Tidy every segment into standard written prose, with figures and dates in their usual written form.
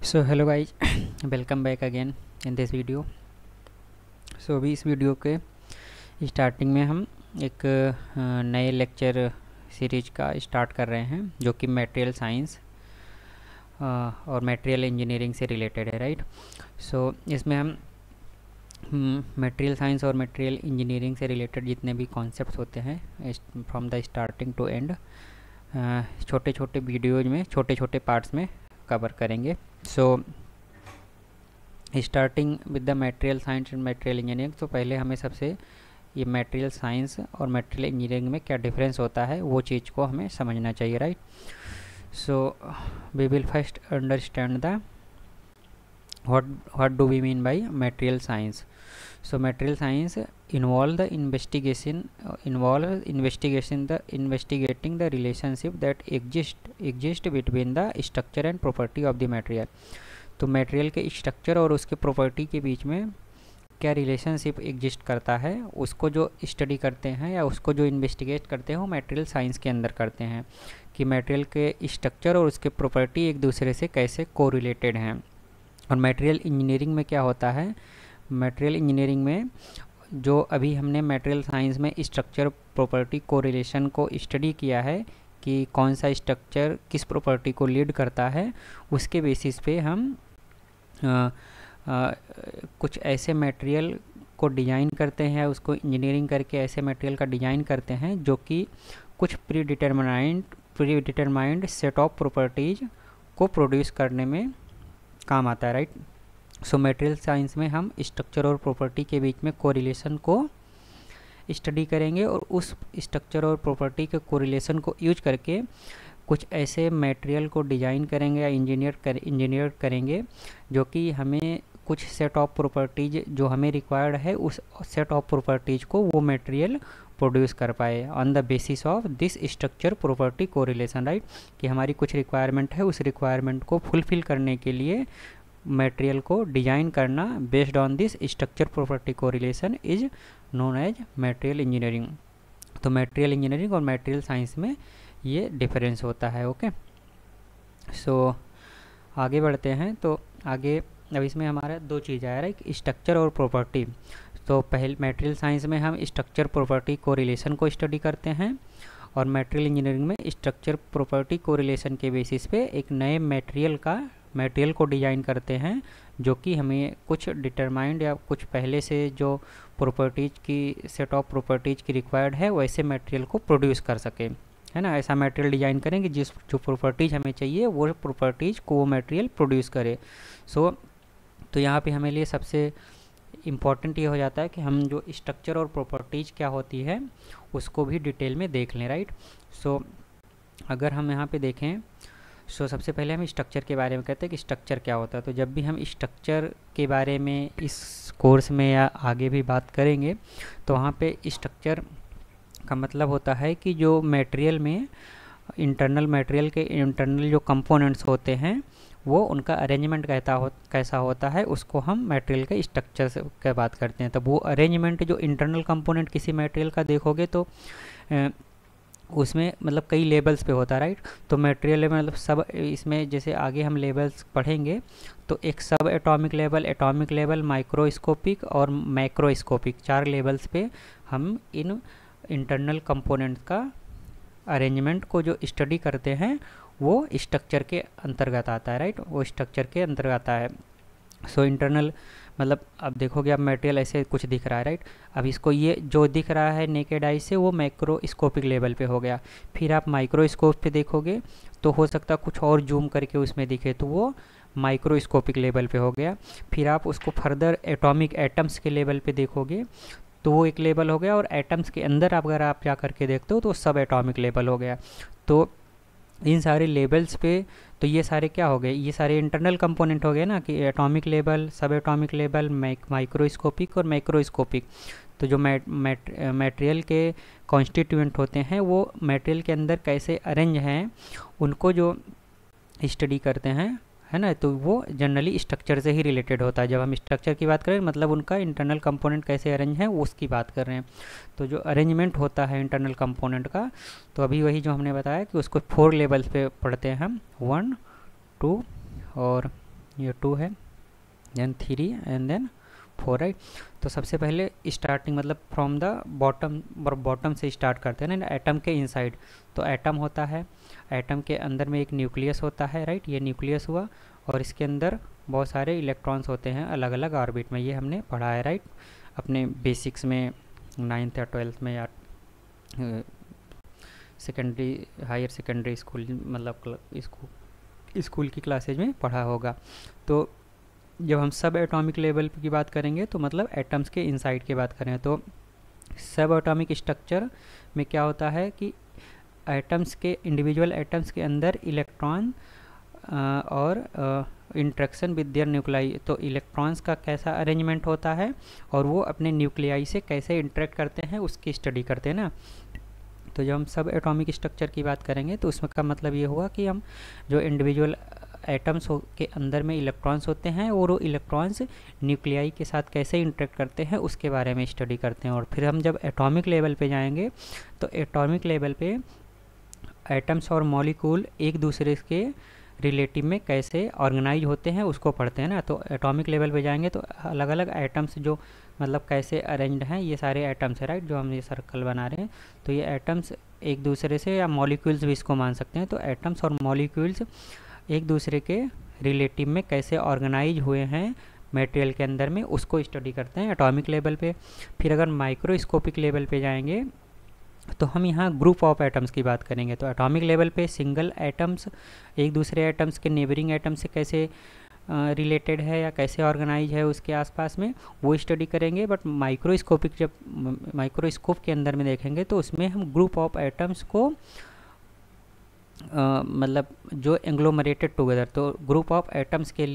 So hello guys, welcome back again in this video. So अभी इस video के starting में हम एक नए लेक्चर सीरीज का स्टार्ट कर रहे हैं जो कि मटेरियल साइंस और मटेरियल इंजीनियरिंग से रिलेटेड है, राइट। सो इसमें हम मटेरियल साइंस और मटेरियल इंजीनियरिंग से रिलेटेड जितने भी कॉन्सेप्ट्स होते हैं from the starting to end छोटे छोटे वीडियोज में छोटे छोटे पार्ट्स में कवर करेंगे। So starting with the material science and material engineering, तो पहले हमें सबसे ये मटेरियल साइंस और मटेरियल इंजीनियरिंग में क्या डिफरेंस होता है वो चीज़ को हमें समझना चाहिए, right. So we will first understand the what do we mean by material science. So material science involve the investigating the relationship that exist between the structure and property of the material. तो material के structure और उसके property के बीच में क्या relationship exist करता है उसको जो स्टडी करते हैं या उसको जो इन्वेस्टिगेट करते हैं वो मटेरियल साइंस के अंदर करते हैं कि मटेरियल के स्ट्रक्चर और उसके प्रॉपर्टी एक दूसरे से कैसे कोरिलेटेड हैं। और मटेरियल इंजीनियरिंग में क्या होता है, मटेरियल इंजीनियरिंग में जो अभी हमने मटेरियल साइंस में स्ट्रक्चर प्रॉपर्टी कोरिलेशन को स्टडी किया है कि कौन सा स्ट्रक्चर किस प्रॉपर्टी को लीड करता है, उसके बेसिस पे हम कुछ ऐसे मटेरियल को डिज़ाइन करते हैं, उसको इंजीनियरिंग करके ऐसे मटेरियल का डिज़ाइन करते हैं जो कि कुछ pre determined set of properties को प्रोड्यूस करने में काम आता है, राइट। सो मटेरियल साइंस में हम स्ट्रक्चर और प्रॉपर्टी के बीच में कोरिलेशन को स्टडी करेंगे और उस स्ट्रक्चर और प्रॉपर्टी के कोरिलेशन को यूज करके कुछ ऐसे मटेरियल को डिज़ाइन करेंगे या इंजीनियर करेंगे जो कि हमें कुछ सेट ऑफ प्रॉपर्टीज जो हमें रिक्वायर्ड है उस सेट ऑफ प्रॉपर्टीज को वो मटेरियल प्रोड्यूस कर पाए on the basis of this structure property correlation, right. कि हमारी कुछ रिक्वायरमेंट है, उस रिक्वायरमेंट को फुलफिल करने के लिए मटेरियल को डिज़ाइन करना based on this structure property correlation is known as material engineering. तो मटेरियल इंजीनियरिंग और मटेरियल साइंस में ये डिफरेंस होता है, ओके। सो आगे बढ़ते हैं। तो आगे अब इसमें हमारा दो चीज़ आया, एक स्ट्रक्चर और प्रॉपर्टी। तो पहले मटेरियल साइंस में हम स्ट्रक्चर प्रॉपर्टी कोरिलेशन को स्टडी करते हैं और मटेरियल इंजीनियरिंग में स्ट्रक्चर प्रॉपर्टी कोरिलेशन के बेसिस पे एक नए मटेरियल को डिज़ाइन करते हैं जो कि हमें कुछ डिटरमाइंड या कुछ पहले से जो प्रॉपर्टीज़ की सेट ऑफ प्रॉपर्टीज़ की रिक्वायर्ड है वैसे मटेरियल को प्रोड्यूस कर सके, है ना। ऐसा मटेरियल डिज़ाइन करेंगे जो प्रॉपर्टीज़ हमें चाहिए वो प्रॉपर्टीज़ को वो मटेरियल प्रोड्यूस करे। तो यहाँ पे हमें लिए सबसे इम्पॉर्टेंट ये हो जाता है कि हम जो स्ट्रक्चर और प्रॉपर्टीज़ क्या होती है उसको भी डिटेल में देख लें, राइट। सो अगर हम यहाँ पे देखें, सबसे पहले हम स्ट्रक्चर के बारे में कहते हैं कि स्ट्रक्चर क्या होता है। तो जब भी हम स्ट्रक्चर के बारे में इस कोर्स में या आगे भी बात करेंगे तो वहाँ पे स्ट्रक्चर का मतलब होता है कि जो मटेरियल में मटेरियल के इंटरनल जो कंपोनेंट्स होते हैं वो उनका अरेंजमेंट कैसा होता है उसको हम मटेरियल के स्ट्रक्चर से की बात करते हैं। तब वो अरेंजमेंट जो इंटरनल कंपोनेंट किसी मटेरियल का देखोगे तो उसमें मतलब कई लेवल्स पे होता है, राइट। तो मटेरियल में मतलब सब इसमें जैसे आगे हम लेवल्स पढ़ेंगे तो एक सब एटॉमिक लेवल, माइक्रोस्कोपिक और मैक्रोस्कोपिक 4 लेवल्स पे हम इन इंटरनल कंपोनेंट्स का अरेंजमेंट को जो स्टडी करते हैं वो स्ट्रक्चर के अंतर्गत आता है, राइट। वो स्ट्रक्चर के अंतर्गत आता है। सो इंटरनल मतलब अब देखोगे अब मटेरियल ऐसे कुछ दिख रहा है, राइट। अब इसको ये जो दिख रहा है नेकेड आई से वो मैक्रोस्कोपिक लेवल पे हो गया। फिर आप माइक्रोस्कोप पे देखोगे तो हो सकता कुछ और जूम करके उसमें दिखे तो वो माइक्रोस्कोपिक लेवल पे हो गया। फिर आप उसको फर्दर एटम्स के लेवल पे देखोगे तो वो एक लेवल हो गया और एटम्स के अंदर अगर आप जा करके देखते हो तो सब एटॉमिक लेवल हो गया। तो इन सारे लेवल्स पे तो ये सारे क्या हो गए, ये सारे इंटरनल कंपोनेंट हो गए ना कि एटॉमिक लेवल, सब एटॉमिक लेवल, माइक्रोस्कोपिक और मैक्रोस्कोपिक। तो जो मटेरियल के कॉन्स्टिट्यूएंट होते हैं वो मटेरियल के अंदर कैसे अरेंज हैं उनको जो स्टडी करते हैं, है ना। तो वो जनरली स्ट्रक्चर से ही रिलेटेड होता है। जब हम स्ट्रक्चर की बात करें मतलब उनका इंटरनल कंपोनेंट कैसे अरेंज है वो उसकी बात कर रहे हैं। तो जो अरेंजमेंट होता है इंटरनल कंपोनेंट का तो अभी वही जो हमने बताया कि उसको 4 लेवल्स पे पढ़ते हैं हम, 1, 2 और ये 2 है, देन 3 एंड देन 4, राइट। तो सबसे पहले स्टार्टिंग मतलब फ्रॉम द बॉटम से स्टार्ट करते हैं ना, एटम के इनसाइड। तो एटम होता है, एटम के अंदर में एक न्यूक्लियस होता है, राइट। ये न्यूक्लियस हुआ और इसके अंदर बहुत सारे इलेक्ट्रॉन्स होते हैं अलग अलग ऑर्बिट में, ये हमने पढ़ा है, राइट, अपने बेसिक्स में 9th या 12th में, या सेकेंडरी हायर सेकेंडरी स्कूल मतलब स्कूल की क्लासेज में पढ़ा होगा। तो जब हम सब एटॉमिक लेवल की बात करेंगे तो मतलब एटम्स के इनसाइड की बात करें, तो सब एटॉमिक स्ट्रक्चर में क्या होता है कि एटम्स के इंडिविजुअल एटम्स के अंदर इलेक्ट्रॉन और इंट्रैक्शन विद देयर न्यूक्लियाई, तो इलेक्ट्रॉन्स का कैसा अरेंजमेंट होता है और वो अपने न्यूक्लियाई से कैसे इंटरेक्ट करते हैं उसकी स्टडी करते हैं ना। तो जब हम सब एटॉमिक स्ट्रक्चर की बात करेंगे तो उसमें का मतलब ये हुआ कि हम जो इंडिविजुअल एटम्स के अंदर में इलेक्ट्रॉन्स होते हैं और वो इलेक्ट्रॉन्स न्यूक्लियाई के साथ कैसे इंटरेक्ट करते हैं उसके बारे में स्टडी करते हैं। और फिर हम जब एटॉमिक लेवल पे जाएंगे तो एटॉमिक लेवल पे एटम्स और मॉलिक्यूल एक दूसरे के रिलेटिव में कैसे ऑर्गेनाइज होते हैं उसको पढ़ते हैं ना। तो एटॉमिक लेवल पे जाएंगे तो अलग अलग एटम्स जो मतलब कैसे अरेंज्ड हैं, ये सारे एटम्स है, राइट, जो हम ये सर्कल बना रहे हैं। तो ये एटम्स एक दूसरे से, या मॉलिक्यूल्स भी इसको मान सकते हैं, तो एटम्स और मॉलिक्यूल्स एक दूसरे के रिलेटिव में कैसे ऑर्गेनाइज हुए हैं मटेरियल के अंदर में, उसको स्टडी करते हैं एटॉमिक लेवल पे। फिर अगर माइक्रोस्कोपिक लेवल पे जाएंगे तो हम यहाँ ग्रुप ऑफ एटम्स की बात करेंगे। तो एटॉमिक लेवल पे सिंगल एटम्स एक दूसरे एटम्स के नेबरिंग एटम से कैसे रिलेटेड है या कैसे ऑर्गेनाइज है उसके आसपास में, वो स्टडी करेंगे। बट माइक्रोस्कोपिक जब माइक्रोस्कोप के अंदर में देखेंगे तो उसमें हम ग्रुप ऑफ एटम्स को मतलब जो एंग्लोमरेटेड टुगेदर, तो ग्रुप ऑफ एटम्स के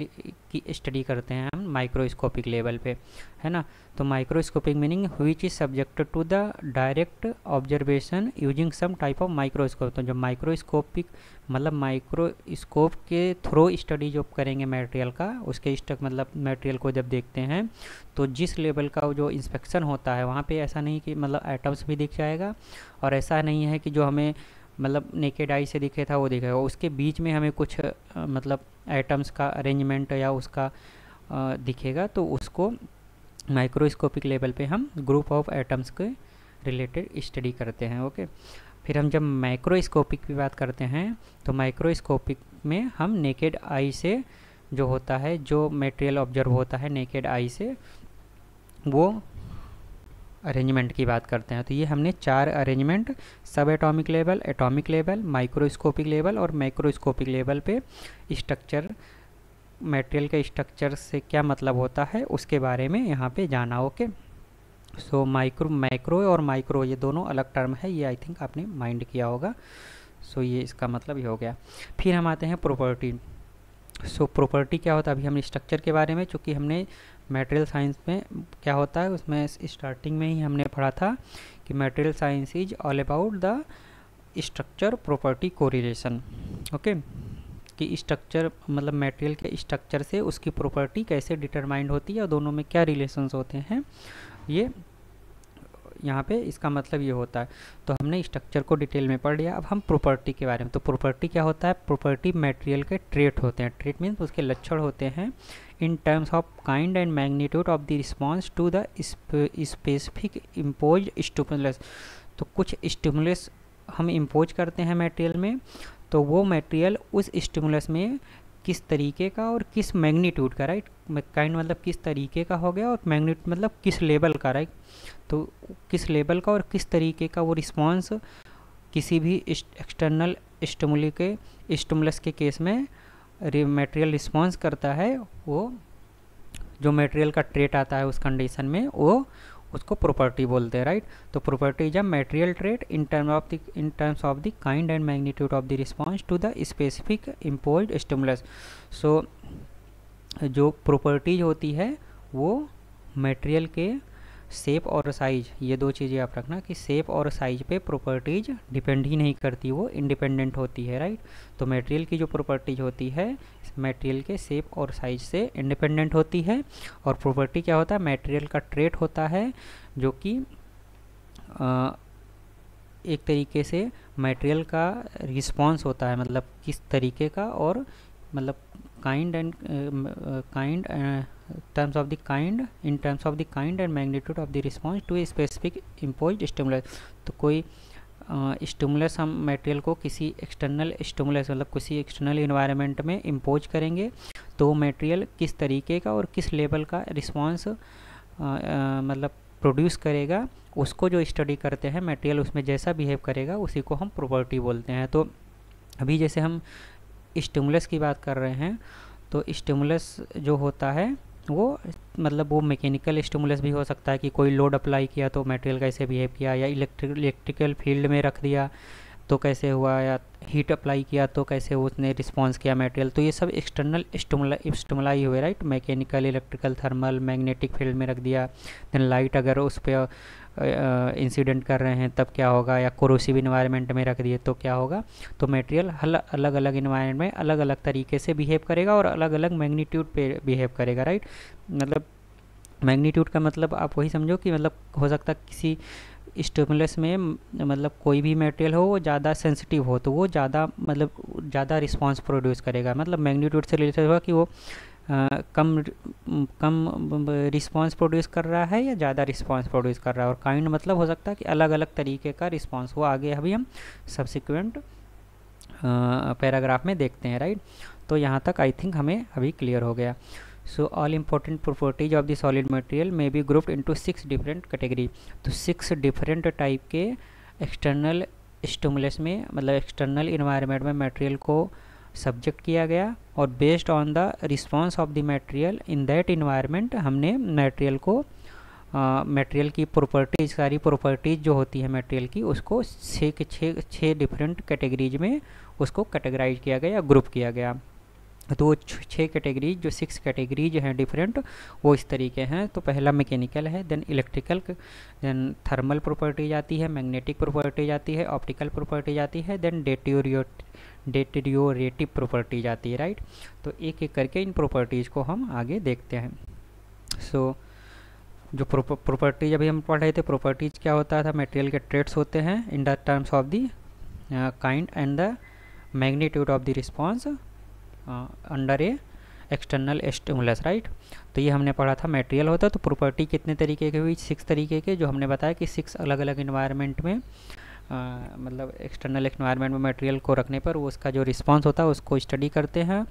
की स्टडी करते हैं हम माइक्रोस्कोपिक लेवल पे, है ना। तो microscopic meaning which is subjected to the direct observation using some type of microscope. तो जब माइक्रोस्कोपिक मतलब माइक्रोस्कोप के थ्रू स्टडी जो करेंगे मटेरियल का, उसके स्टक मतलब मटेरियल को जब देखते हैं तो जिस लेवल का जो इंस्पेक्शन होता है वहाँ पे ऐसा नहीं कि मतलब एटम्स भी दिख जाएगा, और ऐसा नहीं है कि जो हमें मतलब नेकेड आई से दिखे था वो दिखेगा, उसके बीच में हमें कुछ मतलब एटम्स का अरेंजमेंट या उसका दिखेगा। तो उसको माइक्रोस्कोपिक लेवल पे हम ग्रुप ऑफ एटम्स के रिलेटेड स्टडी करते हैं, ओके। फिर हम जब माइक्रोस्कोपिक की बात करते हैं तो माइक्रोस्कोपिक में हम नेकेड आई से जो होता है, जो मटेरियल ऑब्जर्व होता है नेकेड आई से, वो अरेंजमेंट की बात करते हैं। तो ये हमने 4 अरेंजमेंट सब एटॉमिक लेवल, माइक्रोस्कोपिक लेवल और मैक्रोस्कोपिक लेवल पे स्ट्रक्चर, मटेरियल के स्ट्रक्चर से क्या मतलब होता है उसके बारे में यहाँ पे जाना, ओके। सो मैक्रो और माइक्रो ये दोनों अलग टर्म है, ये आई थिंक आपने माइंड किया होगा। सो ये इसका मतलब ये हो गया। फिर हम आते हैं प्रॉपर्टी। सो प्रॉपर्टी क्या होता है, अभी हम स्ट्रक्चर के बारे में, चूँकि हमने मटेरियल साइंस में क्या होता है उसमें स्टार्टिंग में ही हमने पढ़ा था कि material science is all about the structure property correlation, okay, कि स्ट्रक्चर मतलब मटेरियल के स्ट्रक्चर से उसकी प्रॉपर्टी कैसे डिटरमाइंड होती है और दोनों में क्या रिलेशंस होते हैं, ये यहाँ पे इसका मतलब ये होता है। तो हमने स्ट्रक्चर को डिटेल में पढ़ लिया। अब हम प्रॉपर्टी के बारे में, तो प्रॉपर्टी क्या होता है, प्रॉपर्टी मटेरियल के ट्रेट होते हैं, ट्रेट मीन्स उसके लक्षण होते हैं in terms of kind and magnitude of the response to the specific impose stimulus. तो कुछ स्टिमुलस हम इम्पोज करते हैं मटेरियल में, तो वो मटेरियल उस स्टिमुलस में किस तरीके का और किस मैग्नीट्यूड का, राइट, काइंड मतलब किस तरीके का हो गया और मैग्नीट्यूड मतलब किस लेवल का, राइट, तो किस लेवल का और किस तरीके का वो रिस्पॉन्स किसी भी एक्सटर्नल स्टिमुलस के केस में मटेरियल रिस्पॉन्स करता है, वो जो मटेरियल का ट्रेट आता है उस कंडीशन में वो उसको प्रॉपर्टी बोलते हैं, राइट। तो property is a material trait in terms of the kind and magnitude of the response to the specific imposed stimulus. So जो प्रॉपर्टीज होती है वो मटेरियल के शेप और साइज, ये दो चीज़ें आप रखना कि शेप और साइज पे प्रॉपर्टीज डिपेंड ही नहीं करती, वो इंडिपेंडेंट होती है, राइट। तो मटेरियल की जो प्रॉपर्टीज होती है मटेरियल के शेप और साइज से इंडिपेंडेंट होती है। और प्रॉपर्टी क्या होता है, मटेरियल का ट्रेट होता है जो कि एक तरीके से मटेरियल का रिस्पॉन्स होता है, मतलब किस तरीके का और मतलब kind and kind terms of the kind in terms of the kind and magnitude of the response to a specific imposed stimulus। तो कोई स्टिमुलस हम मटेरियल को किसी एक्सटर्नल स्टिमुलस मतलब किसी एक्सटर्नल इन्वायरमेंट में इम्पोज करेंगे तो मटेरियल किस तरीके का और किस लेवल का रिस्पांस मतलब प्रोड्यूस करेगा, उसको जो स्टडी करते हैं मटेरियल उसमें जैसा बिहेव करेगा उसी को हम प्रॉपर्टी बोलते हैं। तो अभी जैसे हम स्टिमुलस की बात कर रहे हैं तो स्टिमुलस जो होता है वो मतलब वो मैकेनिकल स्टिमुलस भी हो सकता है कि कोई लोड अप्लाई किया तो मटेरियल कैसे बिहेव किया, या इलेक्ट्रिकल फील्ड में रख दिया तो कैसे हुआ, या हीट अप्लाई किया तो कैसे उसने रिस्पॉन्स किया मटेरियल। तो ये सब एक्सटर्नल स्टिमुलाई हुए, right. Mechanical, electrical, thermal, magnetic field में रख दिया। देन लाइट अगर उस पर इंसिडेंट कर रहे हैं तब क्या होगा, या कोरोसिव इन्वायरमेंट में रख दिए तो क्या होगा। तो मटेरियल अलग अलग इन्वायरमेंट में अलग अलग तरीके से बिहेव करेगा और अलग अलग मैग्नीट्यूड पे बिहेव करेगा, राइट। मतलब मैग्नीट्यूड का मतलब आप वही समझो कि मतलब हो सकता है किसी स्टिमुलस में मतलब कोई भी मटेरियल हो वो ज़्यादा सेंसिटिव हो तो वो ज़्यादा मतलब ज़्यादा रिस्पांस प्रोड्यूस करेगा। मतलब मैग्नीट्यूड से रिलेटेड हुआ कि वो कम रिस्पांस प्रोड्यूस कर रहा है या ज़्यादा रिस्पांस प्रोड्यूस कर रहा है। और काइंड मतलब हो सकता है कि अलग अलग तरीके का रिस्पांस हो। आगे अभी हम सब्सिक्वेंट पैराग्राफ में देखते हैं, राइट। तो यहाँ तक आई थिंक हमें अभी क्लियर हो गया। So all important properties of the solid material में be grouped into 6 different category. तो 6 डिफरेंट टाइप के एक्सटर्नल स्टिमुलस में मतलब एक्सटर्नल इन्वायरमेंट में मटेरियल को सब्जेक्ट किया गया और based on the response of the material in that environment हमने मटेरियल को मटेरियल की प्रॉपर्टीज, सारी प्रॉपर्टीज जो होती है मटेरियल की उसको छः डिफरेंट कैटेगरीज में उसको कैटेगराइज किया गया, ग्रुप किया गया। तो 6 कैटेगरीज जो 6 कैटेगरीज हैं डिफरेंट वो इस तरीके हैं। तो पहला मैकेनिकल है, then electrical, then thermal properties आती है, मैग्नेटिक प्रॉपर्टीज आती है, ऑप्टिकल प्रॉपर्टीज आती है, देन डेटेरियोरेटिव प्रॉपर्टीज आती है, राइट। तो एक एक करके इन प्रॉपर्टीज़ को हम आगे देखते हैं। सो जो प्रॉपर्टीज अभी हम पढ़ रहे थे, प्रॉपर्टीज क्या होता था, मटेरियल के ट्रेट्स होते हैं in the terms of the kind and the magnitude of the response under A external stimulus, right. तो ये हमने पढ़ा था मटेरियल होता है। तो प्रॉपर्टी कितने तरीके के हुई, 6 तरीके के, जो हमने बताया कि 6 अलग अलग इन्वायरमेंट में मतलब एक्सटर्नल इन्वायरमेंट में मटेरियल को रखने पर वो उसका जो रिस्पांस होता है उसको स्टडी करते हैं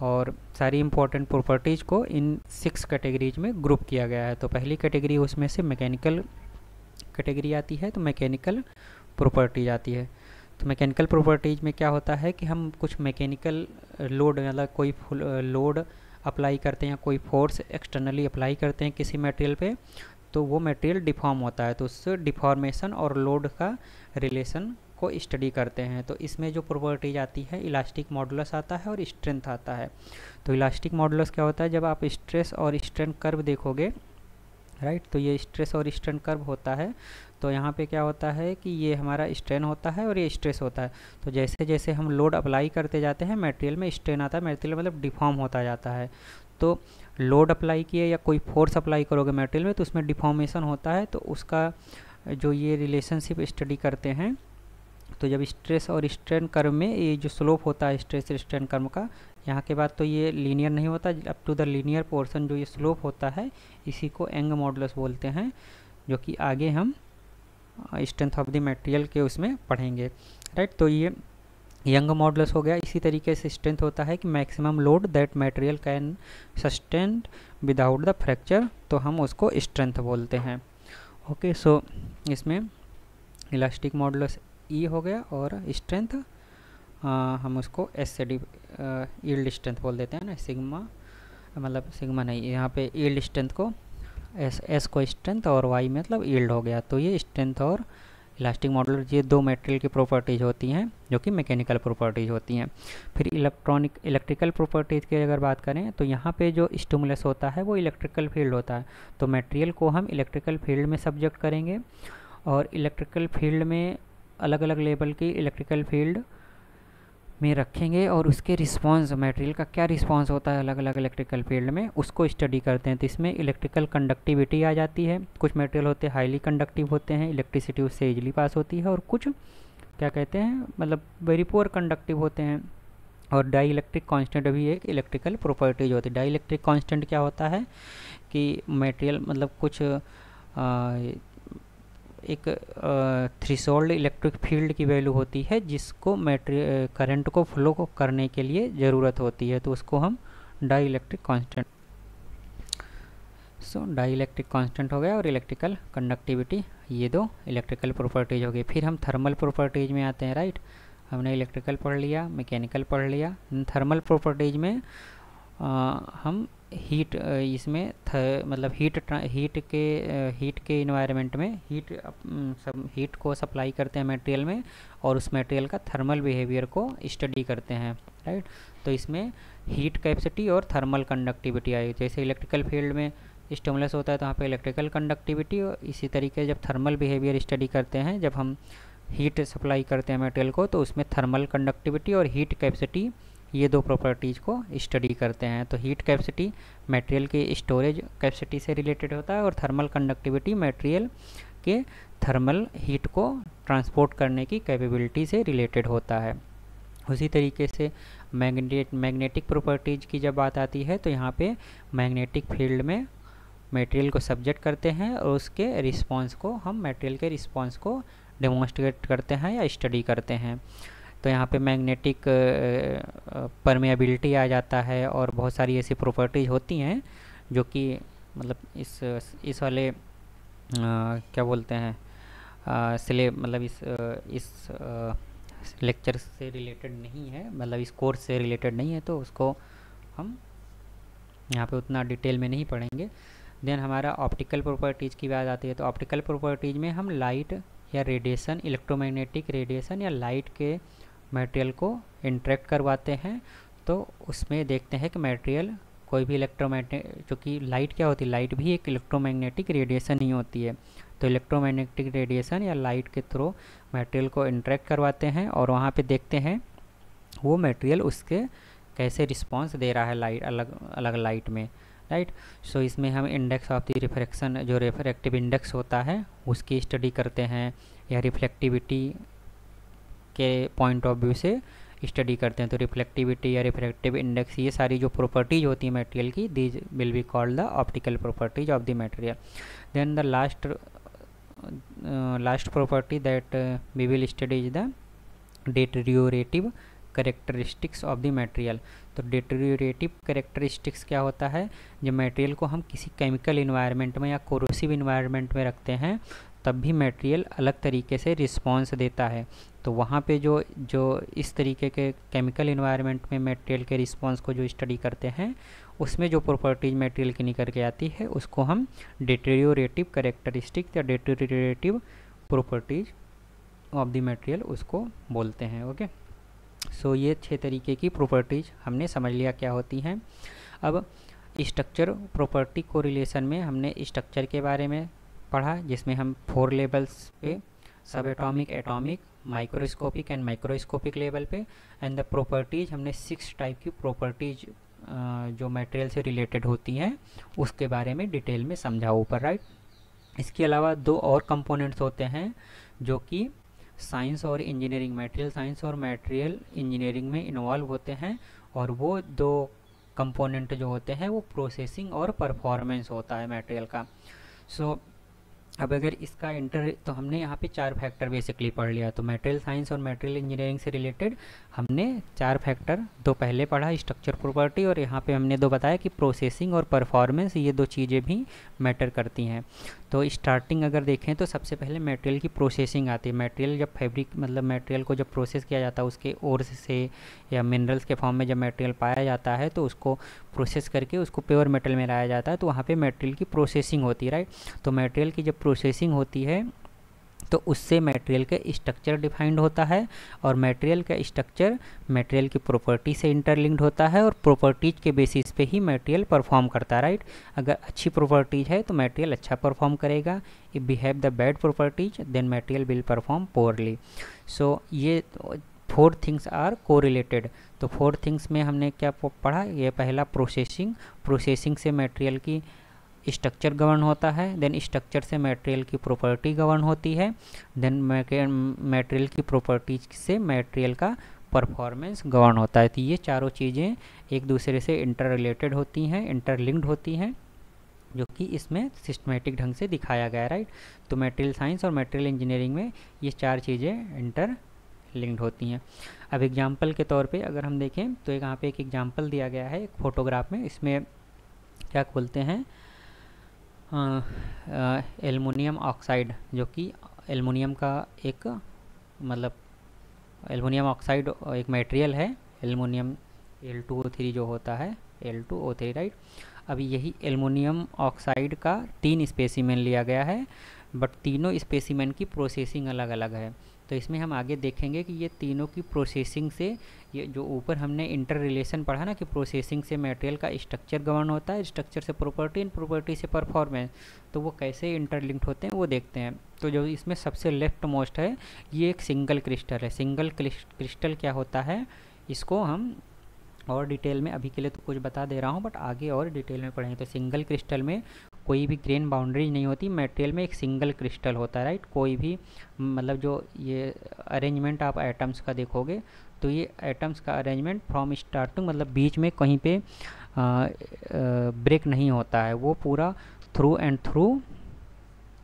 और सारी इंपॉर्टेंट प्रॉपर्टीज़ को इन 6 कैटेगरीज में ग्रुप किया गया है। तो पहली कैटेगरी उसमें से मैकेनिकल कैटेगरी आती है, तो मैकेनिकल प्रॉपर्टीज आती है। तो मैकेनिकल प्रॉपर्टीज़ में क्या होता है कि हम कुछ मैकेनिकल लोड मतलब कोई लोड अप्लाई करते हैं, कोई फोर्स एक्सटर्नली अप्लाई करते हैं किसी मटेरियल पे, तो वो मटेरियल डिफॉर्म होता है। तो उससे डिफॉर्मेशन और लोड का रिलेशन को स्टडी करते हैं। तो इसमें जो प्रॉपर्टीज आती है, इलास्टिक मॉडुलस आता है और स्ट्रेंथ आता है। तो इलास्टिक मॉडुलस क्या होता है, जब आप स्ट्रेस और स्ट्रेन कर्व देखोगे, राइट, तो ये स्ट्रेस और स्ट्रेन कर्व होता है। तो यहाँ पे क्या होता है कि ये हमारा स्ट्रेन होता है और ये स्ट्रेस होता है। तो जैसे जैसे हम लोड अप्लाई करते जाते हैं मटेरियल में स्ट्रेन आता है, मटेरियल मतलब डिफॉर्म होता जाता है। तो लोड अप्लाई किए या कोई फोर्स अप्लाई करोगे मटेरियल में तो उसमें डिफॉर्मेशन होता है। तो उसका जो ये रिलेशनशिप स्टडी करते हैं, तो जब स्ट्रेस और स्ट्रेन कर्व में ये जो स्लोप होता है स्ट्रेस स्ट्रेन कर्व का, यहाँ के बाद तो ये लीनियर नहीं होता, up to the linear portion जो ये स्लोप होता है इसी को यंग मॉडुलस बोलते हैं, जो कि आगे हम स्ट्रेंथ ऑफ द मटेरियल के उसमें पढ़ेंगे, राइट। तो ये यंग मॉडुलस हो गया। इसी तरीके से स्ट्रेंथ होता है कि maximum load that material can sustain without the fracture, तो हम उसको स्ट्रेंथ बोलते हैं। ओके, सो इसमें इलास्टिक मॉडुलस ई हो गया और स्ट्रेंथ हम उसको एस से यील्ड स्ट्रेंथ बोल देते हैं ना, सिग्मा मतलब सिग्मा नहीं, यहाँ पे यील्ड स्ट्रेंथ को एस को स्ट्रेंथ और वाई मतलब यील्ड हो गया। तो ये स्ट्रेंथ और इलास्टिक मॉडुलस ये दो मटेरियल की प्रॉपर्टीज़ होती हैं जो कि मैकेनिकल प्रॉपर्टीज़ होती हैं। फिर इलेक्ट्रिकल प्रॉपर्टीज़ की अगर बात करें तो यहाँ पे जो स्टिमुलस होता है वो इलेक्ट्रिकल फील्ड होता है। तो मटेरियल को हम इलेक्ट्रिकल फील्ड में सब्जेक्ट करेंगे और इलेक्ट्रिकल फील्ड में अलग अलग लेवल की इलेक्ट्रिकल फील्ड में रखेंगे और उसके रिस्पांस मटेरियल का क्या रिस्पांस होता है अलग अलग इलेक्ट्रिकल फील्ड में उसको स्टडी करते हैं। तो इसमें इलेक्ट्रिकल कंडक्टिविटी आ जाती है। कुछ मटेरियल होते हैं हाईली कंडक्टिव होते हैं, इलेक्ट्रिसिटी उससे इजीली पास होती है, और कुछ क्या कहते हैं मतलब वेरी पुअर कंडक्टिव होते हैं, और डाई इलेक्ट्रिक कांस्टेंट भी एक इलेक्ट्रिकल प्रॉपर्टीज होती है। डाई इलेक्ट्रिक कांस्टेंट क्या होता है कि मटेरियल मतलब कुछ एक थ्रेशोल्ड इलेक्ट्रिक फील्ड की वैल्यू होती है जिसको करंट को फ्लो को करने के लिए ज़रूरत होती है, तो उसको हम डाई इलेक्ट्रिक कांस्टेंट। सो डाई इलेक्ट्रिक कांस्टेंट हो गया और इलेक्ट्रिकल कंडक्टिविटी, ये दो इलेक्ट्रिकल प्रॉपर्टीज हो गई। फिर हम थर्मल प्रॉपर्टीज में आते हैं, राइट। हमने इलेक्ट्रिकल पढ़ लिया, मैकेनिकल पढ़ लिया। थर्मल प्रॉपर्टीज में हम हीट इसमें मतलब हीट के इन्वायरमेंट में हीट को सप्लाई करते हैं मटेरियल में और उस मटेरियल का थर्मल बिहेवियर को स्टडी करते हैं, राइट। तो इसमें हीट कैपेसिटी और थर्मल कंडक्टिविटी आई। जैसे इलेक्ट्रिकल फील्ड में स्टिमुलस होता है तो वहाँ पे इलेक्ट्रिकल कंडक्टिविटी, और इसी तरीके जब थर्मल बिहेवियर स्टडी करते हैं, जब हम हीट सप्लाई करते हैं मटेरियल को, तो उसमें थर्मल कंडक्टिविटी और हीट कैपेसिटी, ये दो प्रॉपर्टीज़ को स्टडी करते हैं। तो हीट कैपेसिटी मटेरियल के स्टोरेज कैपेसिटी से रिलेटेड होता है और थर्मल कंडक्टिविटी मटेरियल के थर्मल हीट को ट्रांसपोर्ट करने की कैपेबिलिटी से रिलेटेड होता है। उसी तरीके से मैग्नेटिक प्रॉपर्टीज़ की जब बात आती है तो यहाँ पे मैग्नेटिक फील्ड में मटेरियल को सब्जेक्ट करते हैं और उसके रिस्पांस को हम मटेरियल के रिस्पांस को डेमोन्स्ट्रेट करते हैं या स्टडी करते हैं। तो यहाँ पे मैग्नेटिक परमेबिलिटी आ जाता है और बहुत सारी ऐसी प्रॉपर्टीज होती हैं जो कि मतलब इस वाले क्या बोलते हैं मतलब इस लेक्चर से रिलेटेड नहीं है, मतलब इस कोर्स से रिलेटेड नहीं है, तो उसको हम यहाँ पे उतना डिटेल में नहीं पढ़ेंगे। देन हमारा ऑप्टिकल प्रॉपर्टीज़ की बात आती है, तो ऑप्टिकल प्रॉपर्टीज़ में हम लाइट या रेडिएशन, इलेक्ट्रोमैग्नेटिक रेडिएशन या लाइट के मटेरियल को इंटरेक्ट करवाते हैं। तो उसमें देखते हैं कि मटेरियल कोई भी इलेक्ट्रोमैग्नेटिक, चूँकि लाइट क्या होती है, लाइट भी एक इलेक्ट्रोमैग्नेटिक रेडिएशन ही होती है। तो इलेक्ट्रोमैग्नेटिक रेडिएशन या लाइट के थ्रू मटेरियल को इंटरेक्ट करवाते हैं और वहाँ पे देखते हैं वो मटेरियल उसके कैसे रिस्पांस दे रहा है लाइट, अलग अलग लाइट में, राइट। सो इसमें हम इंडेक्स ऑफ द रिफ्रैक्शन, जो रिफ्रैक्टिव इंडेक्स होता है उसकी स्टडी करते हैं, या रिफ्लेक्टिविटी के पॉइंट ऑफ व्यू से स्टडी करते हैं। तो रिफ्लेक्टिविटी या रिफ्रैक्टिव इंडेक्स, ये सारी जो प्रॉपर्टीज होती है मटेरियल की, these will be called the optical properties of the material. Then the last property that we will study is the deteriorative characteristics of the material. तो डिटेरियोरेटिव करेक्टरिस्टिक्स क्या होता है, जब मटेरियल को हम किसी केमिकल इन्वायरमेंट में या कोरोसिव इन्वायरमेंट में रखते हैं तब भी मटेरियल अलग तरीके से रिस्पांस देता है। तो वहाँ पे जो इस तरीके के केमिकल इन्वायरमेंट में मटेरियल के रिस्पांस को जो स्टडी करते हैं, उसमें जो प्रॉपर्टीज मटेरियल की निकल के आती है उसको हम डिटेरियोरेटिव करेक्टरिस्टिक्स या डिटेरियोरेटिव प्रॉपर्टीज ऑफ द मटेरियल उसको बोलते हैं। ओके, सो ये 6 तरीके की प्रॉपर्टीज हमने समझ लिया क्या होती हैं। अब स्ट्रक्चर प्रॉपर्टी को रिलेशन में हमने स्ट्रक्चर के बारे में पढ़ा, जिसमें हम 4 लेवल्स पे, सब atomic, atomic, microscopic and microscopic level पे, एंड द प्रॉपर्टीज हमने 6 टाइप की प्रॉपर्टीज जो मटेरियल से रिलेटेड होती हैं उसके बारे में डिटेल में समझा ऊपर, राइट। इसके अलावा 2 और कंपोनेंट्स होते हैं जो कि साइंस और इंजीनियरिंग, मटेरियल साइंस और मटेरियल इंजीनियरिंग में इन्वॉल्व होते हैं, और वो 2 कंपोनेंट जो होते हैं वो प्रोसेसिंग और परफॉर्मेंस होता है मटेरियल का। सो अब अगर इसका तो हमने यहाँ पे 4 फैक्टर बेसिकली पढ़ लिया। तो मटेरियल साइंस और मटेरियल इंजीनियरिंग से रिलेटेड हमने 4 फैक्टर, 2 पहले पढ़ा स्ट्रक्चर प्रॉपर्टी, और यहाँ पे हमने 2 बताया कि प्रोसेसिंग और परफॉर्मेंस, ये 2 चीज़ें भी मैटर करती हैं। तो स्टार्टिंग अगर देखें तो सबसे पहले मटेरियल की प्रोसेसिंग आती है। मटेरियल जब फैब्रिक मतलब मटेरियल को जब प्रोसेस किया जाता है उसके ओर्स से या मिनरल्स के फॉर्म में जब मटेरियल पाया जाता है तो उसको प्रोसेस करके उसको प्योर मेटल में लाया जाता है, तो वहाँ पे मटेरियल की प्रोसेसिंग होती है, राइट। तो मटेरियल की जब प्रोसेसिंग होती है तो उससे मटेरियल का स्ट्रक्चर डिफाइंड होता है, और मटेरियल का स्ट्रक्चर मटेरियल की प्रॉपर्टी से इंटरलिंक्ड होता है, और प्रॉपर्टीज के बेसिस पे ही मटेरियल परफॉर्म करता है, राइट। अगर अच्छी प्रॉपर्टीज है तो मटेरियल अच्छा परफॉर्म करेगा, if we have the bad properties then material will perform poorly. So ये 4 थिंग्स आर कोरिलेटेड। तो 4 थिंग्स में हमने क्या पढ़ा, ये पहला प्रोसेसिंग से मटेरियल की स्ट्रक्चर गवर्न होता है, देन स्ट्रक्चर से मटेरियल की प्रॉपर्टी गवर्न होती है, देन मटेरियल की प्रॉपर्टीज से मटेरियल का परफॉर्मेंस गवर्न होता है। तो ये चारों चीज़ें एक दूसरे से इंटर रिलेटेड होती हैं, इंटरलिंक्ड होती हैं, जो कि इसमें सिस्टमेटिक ढंग से दिखाया गया है, राइट। तो मटेरियल साइंस और मटेरियल इंजीनियरिंग में ये चार चीज़ें इंटर लिंक्ड होती हैं। अब एग्जाम्पल के तौर पे अगर हम देखें तो यहाँ पे एक एग्जाम्पल दिया गया है एक फ़ोटोग्राफ में। इसमें क्या बोलते हैं, एल्युमिनियम ऑक्साइड, जो कि एल्युमिनियम का एक मतलब एल्युमिनियम ऑक्साइड एक मटेरियल है, एल्युमिनियम Al2O3 जो होता है, Al2O3, राइट। अभी यही एल्युमिनियम ऑक्साइड का 3 स्पेसिमेन लिया गया है, बट तीनों स्पेसिमेन की प्रोसेसिंग अलग अलग है। तो इसमें हम आगे देखेंगे कि ये तीनों की प्रोसेसिंग से, ये जो ऊपर हमने इंटर रिलेशन पढ़ा ना कि प्रोसेसिंग से मटेरियल का स्ट्रक्चर गवर्न होता है, स्ट्रक्चर से प्रॉपर्टी, एंड प्रॉपर्टी से परफॉर्मेंस, तो वो कैसे इंटरलिंक्ड होते हैं वो देखते हैं। तो जो इसमें सबसे लेफ्ट मोस्ट है ये एक सिंगल क्रिस्टल है। सिंगल क्रिस्टल क्या होता है, इसको हम और डिटेल में अभी के लिए तो कुछ बता दे रहा हूँ, बट आगे और डिटेल में पढ़ेंगे। तो सिंगल क्रिस्टल में कोई भी ग्रेन बाउंड्री नहीं होती, मटेरियल में एक सिंगल क्रिस्टल होता है, राइट। कोई भी मतलब जो ये अरेंजमेंट आप एटम्स का देखोगे तो ये एटम्स का अरेंजमेंट फ्रॉम स्टार्टिंग मतलब बीच में कहीं पे ब्रेक नहीं होता है, वो पूरा थ्रू एंड थ्रू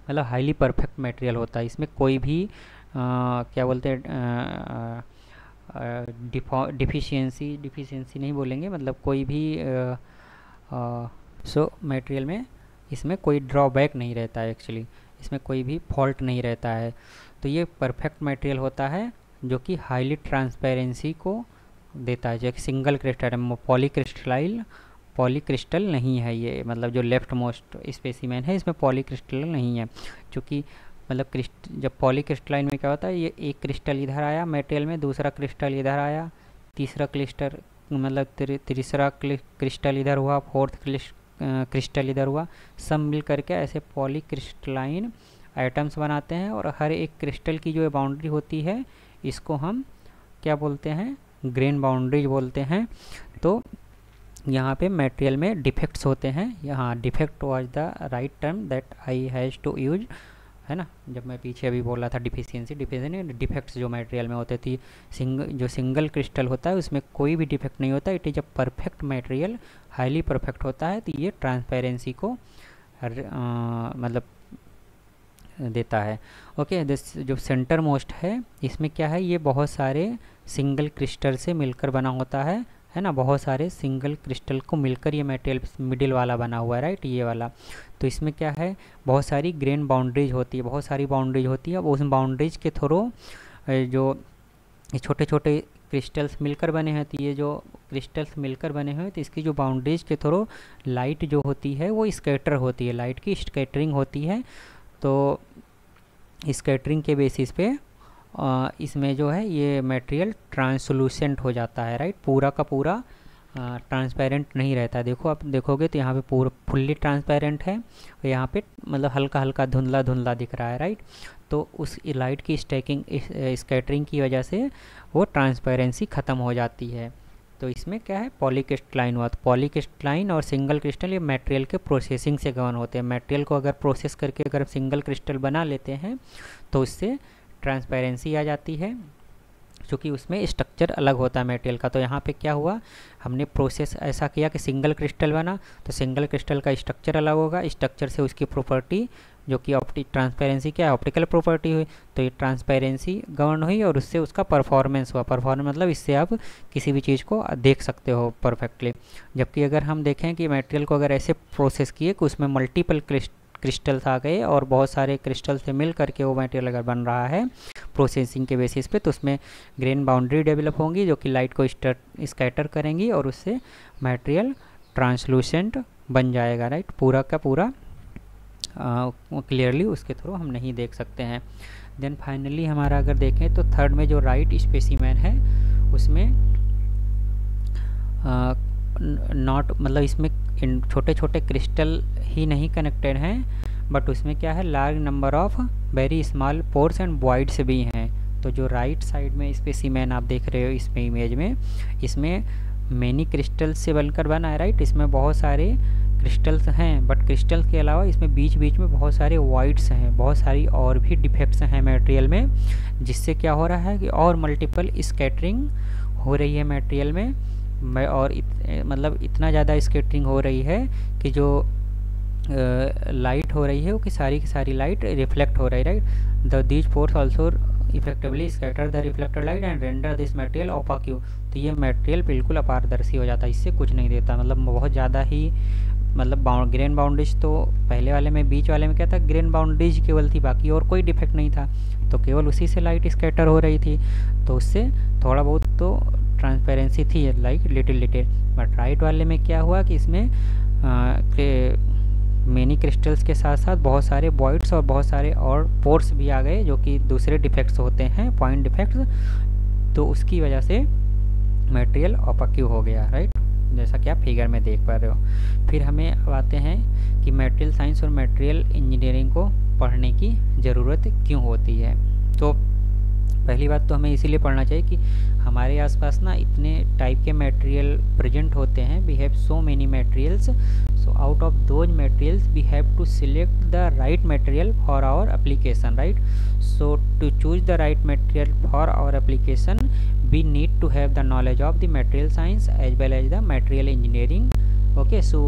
मतलब हाईली परफेक्ट मटेरियल होता है। इसमें कोई भी क्या बोलते हैं डिफिशियंसी नहीं बोलेंगे, मतलब कोई भी मटेरियल में इसमें कोई ड्रॉबैक नहीं रहता है, एक्चुअली इसमें कोई भी फॉल्ट नहीं रहता है। तो ये परफेक्ट मटेरियल होता है जो कि हाईली ट्रांसपेरेंसी को देता है, जैसे सिंगल क्रिस्टल है, पॉलीक्रिस्टल नहीं है ये, मतलब जो लेफ्ट मोस्ट स्पेसिमेन है इसमें पॉलीक्रिस्टल नहीं है, क्योंकि मतलब जब पॉलीक्रिस्टलाइन में क्या होता है, ये एक क्रिस्टल इधर आया मटेरियल में, दूसरा क्रिस्टल इधर आया, तीसरा क्रिस्टल मतलब तीसरा क्रिस्टल इधर हुआ, फोर्थ क्रिस्टल इधर हुआ, सब मिल करके ऐसे पॉलीक्रिस्टलाइन आइटम्स बनाते हैं। और हर एक क्रिस्टल की जो बाउंड्री होती है इसको हम क्या बोलते हैं, ग्रेन बाउंड्रीज बोलते हैं। तो यहाँ पे मटेरियल में डिफेक्ट्स होते हैं, यहाँ defect was the right term that I has to use, है ना। जब मैं पीछे अभी बोला था डिफेक्ट्स जो मटेरियल में होते थी, जो सिंगल क्रिस्टल होता है उसमें कोई भी डिफेक्ट नहीं होता, it is a perfect material, highly perfect होता है। तो ये ट्रांसपेरेंसी को मतलब देता है। ओके, दिस जो सेंटर मोस्ट है इसमें क्या है, ये बहुत सारे सिंगल क्रिस्टल से मिलकर बना होता है ना, बहुत सारे सिंगल क्रिस्टल को मिलकर ये मटेरियल मिडिल वाला बना हुआ है, राइट, ये वाला। तो इसमें क्या है, बहुत सारी ग्रेन बाउंड्रीज होती है, बहुत सारी बाउंड्रीज होती है। अब उस बाउंड्रीज के थ्रू जो छोटे छोटे क्रिस्टल्स मिलकर बने हैं, तो ये जो क्रिस्टल्स मिलकर बने हुए हैं तो इसकी जो बाउंड्रीज के थ्रू लाइट जो होती है वो स्कैटर होती है, लाइट की स्कैटरिंग होती है। तो स्कैटरिंग के बेसिस पे इसमें जो है ये मटेरियल ट्रांसलूसेंट हो जाता है, राइट, पूरा का पूरा ट्रांसपेरेंट नहीं रहता है। देखो आप देखोगे तो यहाँ पे पूरा फुल्ली ट्रांसपेरेंट है, और यहाँ पे मतलब हल्का हल्का धुंधला धुंधला दिख रहा है, राइट। तो उस लाइट की स्कैटरिंग की वजह से वो ट्रांसपेरेंसी ख़त्म हो जाती है। तो इसमें क्या है, पॉलीक्रिस्टलाइन हुआ। तो पॉलीक्रिस्टलाइन और सिंगल क्रिस्टल ये मटेरियल के प्रोसेसिंग से गवर्न होते हैं। मटेरियल को अगर प्रोसेस करके अगर सिंगल क्रिस्टल बना लेते हैं तो उससे ट्रांसपेरेंसी आ जाती है, क्योंकि उसमें स्ट्रक्चर अलग होता है मटेरियल का। तो यहाँ पे क्या हुआ, हमने प्रोसेस ऐसा किया कि सिंगल क्रिस्टल बना, तो सिंगल क्रिस्टल का स्ट्रक्चर अलग होगा, स्ट्रक्चर से उसकी प्रॉपर्टी जो कि ट्रांसपेरेंसी क्या है, ऑप्टिकल प्रॉपर्टी हुई, तो ये ट्रांसपेरेंसी गवर्न हुई और उससे उसका परफॉर्मेंस हुआ। परफॉर्मेंस मतलब इससे आप किसी भी चीज़ को देख सकते हो परफेक्टली। जबकि अगर हम देखें कि मटेरियल को अगर ऐसे प्रोसेस किए कि उसमें मल्टीपल क्रिस्टल्स आ गए और बहुत सारे क्रिस्टल से मिल करके वो मटेरियल अगर बन रहा है प्रोसेसिंग के बेसिस पे, तो उसमें ग्रेन बाउंड्री डेवलप होंगी जो कि लाइट को स्कैटर करेंगी और उससे मटेरियल ट्रांसलूसेंट बन जाएगा, राइट, पूरा का पूरा क्लियरली उसके थ्रू हम नहीं देख सकते हैं। देन फाइनली हमारा अगर देखें तो थर्ड में जो राइट स्पेसिमेन है उसमें नॉट मतलब इसमें छोटे छोटे क्रिस्टल ही नहीं कनेक्टेड हैं, बट उसमें क्या है, large number of very small pores and voids भी हैं। तो जो राइट साइड में स्पेसिमेन आप देख रहे हो इसमें इमेज में, इसमें मैनी क्रिस्टल्स से बनकर बना है, राइट। इसमें बहुत सारे क्रिस्टल्स हैं, बट क्रिस्टल्स के अलावा इसमें बीच बीच में बहुत सारे वॉइड्स हैं, बहुत सारी और भी डिफेक्ट्स हैं मटेरियल में, जिससे क्या हो रहा है कि और मल्टीपल स्कैटरिंग हो रही है मटेरियल में और मतलब इतना ज़्यादा स्कैटरिंग हो रही है कि जो लाइट हो रही है वो की सारी लाइट रिफ्लेक्ट हो रही है, right. These force also effectively scatter the reflected light and render this material opaque. तो ये मटेरियल बिल्कुल अपारदर्शी हो जाता है, इससे कुछ नहीं देता, मतलब बहुत ज़्यादा ही, मतलब ग्रेन बाउंड्रीज तो पहले वाले में, बीच वाले में क्या था, ग्रेन बाउंड्रीज केवल थी, बाकी और कोई डिफेक्ट नहीं था, तो केवल उसी से लाइट स्कैटर हो रही थी, तो उससे थोड़ा बहुत तो ट्रांसपेरेंसी थी, लाइक लिटिल। बट राइट वाले में क्या हुआ कि इसमें मेनी क्रिस्टल्स के साथ साथ बहुत सारे वॉइड्स और बहुत सारे और पोर्स भी आ गए, जो कि दूसरे डिफेक्ट्स होते हैं, पॉइंट डिफेक्ट्स, तो उसकी वजह से मटेरियल ओपाक्यू हो गया, राइट, जैसा कि आप फिगर में देख पा रहे हो। फिर हमें अब आते हैं कि मटेरियल साइंस और मटेरियल इंजीनियरिंग को पढ़ने की ज़रूरत क्यों होती है। तो पहली बात तो हमें इसीलिए पढ़ना चाहिए कि हमारे आसपास ना इतने टाइप के मटेरियल प्रेजेंट होते हैं, we have so many materials, so out of those materials we have to select the right material for our application, right. So to choose the right material for our application we need to have the knowledge of the material science as well as the material engineering, okay, so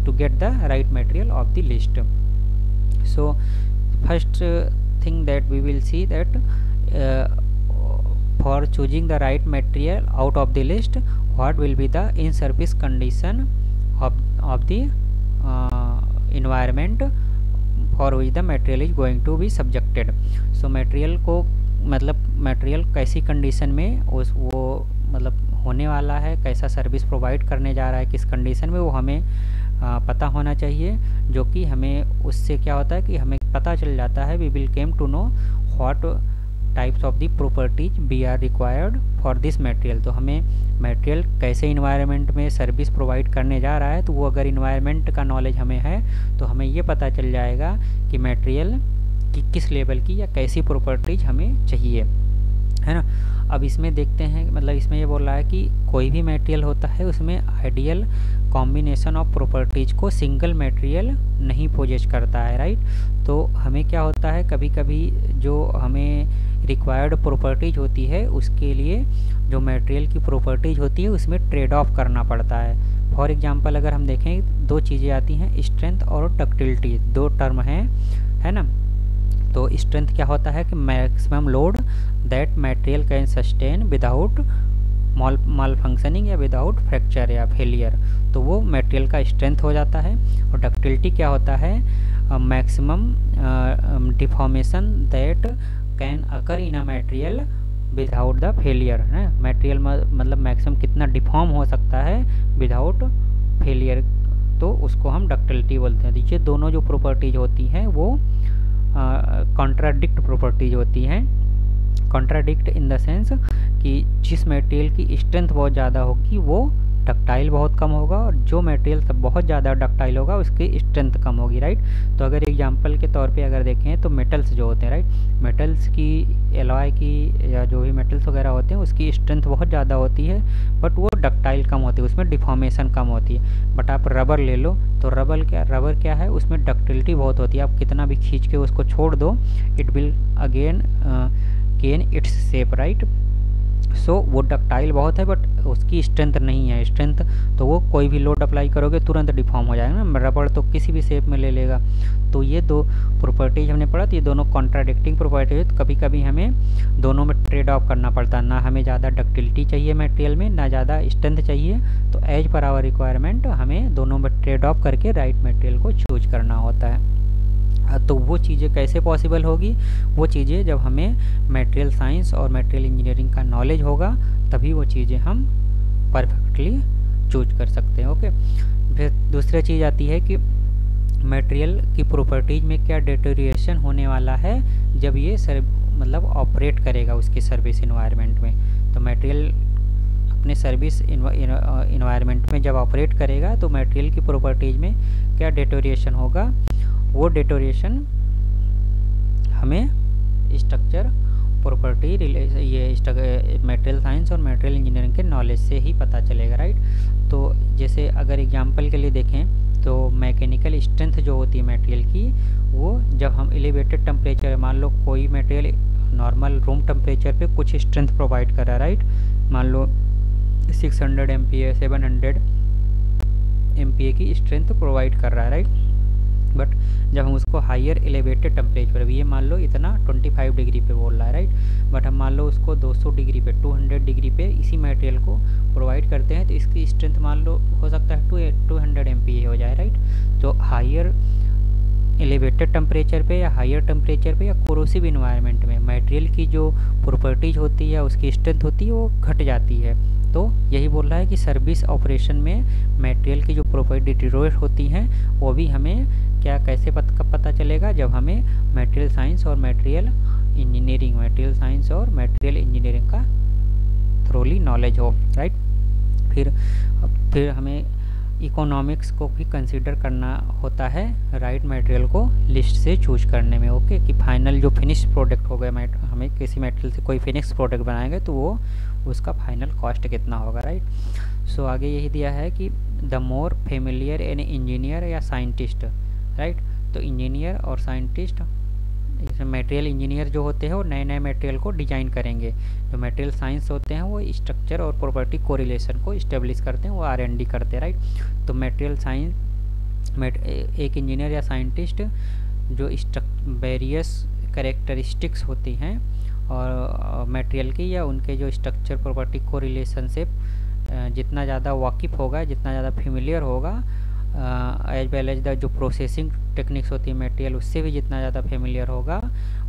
to get the right material of the list. So first thing that we will see that for choosing the right material out of the list, what will be the in service condition of the environment for which the material is going to be subjected. So material को मतलब material कैसी condition में वो मतलब होने वाला है, कैसा सर्विस प्रोवाइड करने जा रहा है, किस कंडीशन में, वो हमें पता होना चाहिए, जो कि हमें उससे क्या होता है कि हमें पता चल जाता है, we will came to know what types of the properties be are required for this material. तो हमें मटेरियल कैसे इन्वायरमेंट में सर्विस प्रोवाइड करने जा रहा है, तो वो अगर इन्वायरमेंट का नॉलेज हमें है तो हमें ये पता चल जाएगा कि मटेरियल कि किस लेवल की या कैसी प्रॉपर्टीज हमें चाहिए, है ना। अब इसमें देखते हैं, मतलब इसमें ये बोल रहा है कि कोई भी मटेरियल होता है उसमें आइडियल कॉम्बिनेशन ऑफ प्रॉपर्टीज को सिंगल मटेरियल नहीं पोजेस करता है, राइट। तो हमें क्या होता है, कभी कभी जो हमें रिक्वायर्ड प्रॉपर्टीज होती है उसके लिए जो मटेरियल की प्रॉपर्टीज होती है उसमें ट्रेड ऑफ करना पड़ता है। फॉर एग्जांपल अगर हम देखें, दो चीज़ें आती हैं, स्ट्रेंथ और डक्टिलिटी, दो टर्म हैं, है ना। तो स्ट्रेंथ क्या होता है कि maximum load that material can sustain without mall functioning या विदाउट फ्रैक्चर या फेलियर, तो वो मटेरियल का स्ट्रेंथ हो जाता है। और डक्टिलिटी क्या होता है, maximum deformation that can occur in a material without the failure, है। मटेरियल मतलब मैक्सिमम कितना डिफॉर्म हो सकता है विदाउट फेलियर, तो उसको हम डक्टिलिटी बोलते हैं। देखिए दोनों जो प्रॉपर्टीज होती हैं वो कॉन्ट्राडिक्ट प्रॉपर्टीज होती हैं। कॉन्ट्राडिक्ट इन द सेंस कि जिस मटेरियल की स्ट्रेंथ बहुत ज़्यादा होगी वो डक्टाइल बहुत कम होगा, और जो मटेरियल सब बहुत ज़्यादा डक्टाइल होगा उसकी स्ट्रेंथ कम होगी, राइट। तो अगर एग्जांपल के तौर पे अगर देखें तो मेटल्स जो होते हैं, राइट, मेटल्स की एलॉय की या जो भी मेटल्स वगैरह होते हैं उसकी स्ट्रेंथ बहुत ज़्यादा होती है, बट वो डक्टाइल कम होती है, उसमें डिफॉर्मेशन कम होती है। बट आप रबर ले लो तो रबर क्या है, उसमें डक्टिलिटी बहुत होती है, आप कितना भी खींच के उसको छोड़ दो, it will again gain its shape, right. So वो डक्टाइल बहुत है बट उसकी स्ट्रेंथ नहीं है, स्ट्रेंथ तो वो कोई भी लोड अप्लाई करोगे तुरंत डिफॉर्म हो जाएगा ना, रबड़ तो किसी भी शेप में ले लेगा। तो ये दो प्रॉपर्टीज हमने पढ़ा, तो ये दोनों कॉन्ट्राडिक्टिंग प्रॉपर्टीज, तो कभी कभी हमें दोनों में ट्रेड ऑफ करना पड़ता है, ना हमें ज़्यादा डक्टिलिटी चाहिए मटेरियल में, ना ज़्यादा स्ट्रेंथ चाहिए, तो एज पर आवर रिक्वायरमेंट हमें दोनों में ट्रेड ऑफ करके राइट मटेरियल को चूज करना होता है। तो वो चीज़ें कैसे पॉसिबल होगी, वो चीज़ें जब हमें मटेरियल साइंस और मटेरियल इंजीनियरिंग का नॉलेज होगा तभी वो चीज़ें हम परफेक्टली चूज कर सकते हैं, ओके। फिर दूसरी चीज़ आती है कि मटेरियल की प्रॉपर्टीज में क्या डिटेरिएशन होने वाला है जब ये मतलब ऑपरेट करेगा उसकी सर्विस इन्वायरमेंट में। तो मटेरियल अपने सर्विस इन्वायरमेंट में जब ऑपरेट करेगा तो मटेरियल की प्रॉपर्टीज में क्या डिटेरिएशन होगा, वो डिटेरिएशन हमें स्ट्रक्चर प्रॉपर्टी ये मटेरियल साइंस और मटेरियल इंजीनियरिंग के नॉलेज से ही पता चलेगा, राइट। तो जैसे अगर एग्जांपल के लिए देखें तो मैकेनिकल स्ट्रेंथ जो होती है मटेरियल की, वो जब हम एलिवेटेड टेम्परेचर, मान लो कोई मटेरियल नॉर्मल रूम टेम्परेचर पे कुछ स्ट्रेंथ प्रोवाइड कर रहा है, राइट, मान लो 600 MPa 700 MPa की स्ट्रेंथ प्रोवाइड कर रहा है, राइट। बट जब हम उसको हायर एलिवेटेड टेम्परेचर, ये मान लो इतना 25 डिग्री पे बोल रहा है, राइट। बट हम मान लो उसको 200 डिग्री पे 200 डिग्री पे इसी मटेरियल को प्रोवाइड करते हैं, तो इसकी स्ट्रेंथ मान लो हो सकता है 200 MPa हो जाए, राइट। तो हायर एलिवेटेड टेम्परेचर पे या हायर टेम्परेचर पे या कोरोसिव इन्वायरमेंट में मटेरियल की जो प्रॉपर्टीज होती है, उसकी स्ट्रेंथ होती है, वो घट जाती है। तो यही बोल रहा है कि सर्विस ऑपरेशन में मटेरियल की जो प्रॉपर्टी डिटेरियोरेट होती हैं, वो भी हमें क्या कैसे पता चलेगा, जब हमें मटेरियल साइंस और मटेरियल इंजीनियरिंग का थ्रोली नॉलेज हो, राइट। फिर हमें इकोनॉमिक्स को भी कंसीडर करना होता है राइट मटेरियल को लिस्ट से चूज करने में, ओके। कि फाइनल जो फिनिश प्रोडक्ट हो गया, हमें किसी मटेरियल से कोई फिनिश प्रोडक्ट बनाएंगे तो वो उसका फाइनल कॉस्ट कितना होगा, राइट। सो आगे यही दिया है कि the more familiar an engineer या साइंटिस्ट, राइट। तो इंजीनियर और साइंटिस्ट, मटेरियल इंजीनियर जो होते हैं वो नए नए मटेरियल को डिजाइन करेंगे। जो मटेरियल साइंस होते हैं वो स्ट्रक्चर और प्रॉपर्टी कोरिलेशन को इस्टेब्लिश करते हैं, वो R&D करते हैं, राइट। तो मटेरियल साइंस एक इंजीनियर या साइंटिस्ट जो वेरियस कैरेक्टरिस्टिक्स होती हैं और मटेरियल की या उनके जो स्ट्रक्चर प्रॉपर्टी कोरिलेशन से जितना ज़्यादा वाकिफ़ होगा, जितना ज़्यादा फेमिलियर होगा, एज वेल एज द जो प्रोसेसिंग टेक्निक्स होती है मटेरियल, उससे भी जितना ज़्यादा फेमिलियर होगा,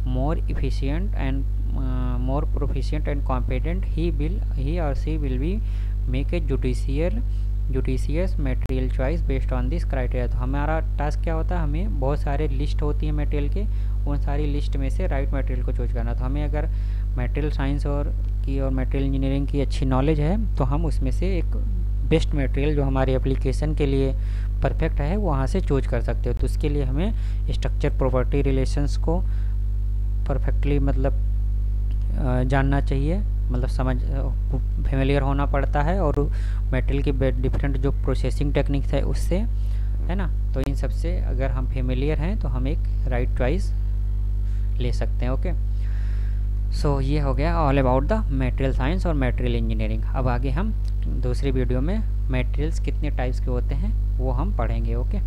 मोर इफिशिएंट एंड कॉम्पिटेंट ही और she will be make a judicious material choice based on this criteria. तो हमारा टास्क क्या होता है, हमें बहुत सारे लिस्ट होती है मटेरियल के, उन सारी लिस्ट में से राइट मटेरियल को चूज करना। तो हमें अगर मटेरियल साइंस और मटेरियल इंजीनियरिंग की अच्छी नॉलेज है तो हम उसमें से एक बेस्ट मटेरियल जो हमारी एप्लीकेशन के लिए परफेक्ट है वहाँ से चूज कर सकते हो। तो उसके लिए हमें स्ट्रक्चर प्रॉपर्टी रिलेशंस को परफेक्टली जानना चाहिए, फेमिलियर होना पड़ता है, और मटेरियल की डिफरेंट जो प्रोसेसिंग टेक्निक्स है उससे, है ना। तो इन सब से अगर हम फेमिलियर हैं तो हम एक राइट चॉइस ले सकते हैं, ओके। सो ये हो गया all about the material science और मटेरियल इंजीनियरिंग। अब आगे हम दूसरी वीडियो में मटेरियल्स कितने टाइप्स के होते हैं वो हम पढ़ेंगे, ओके।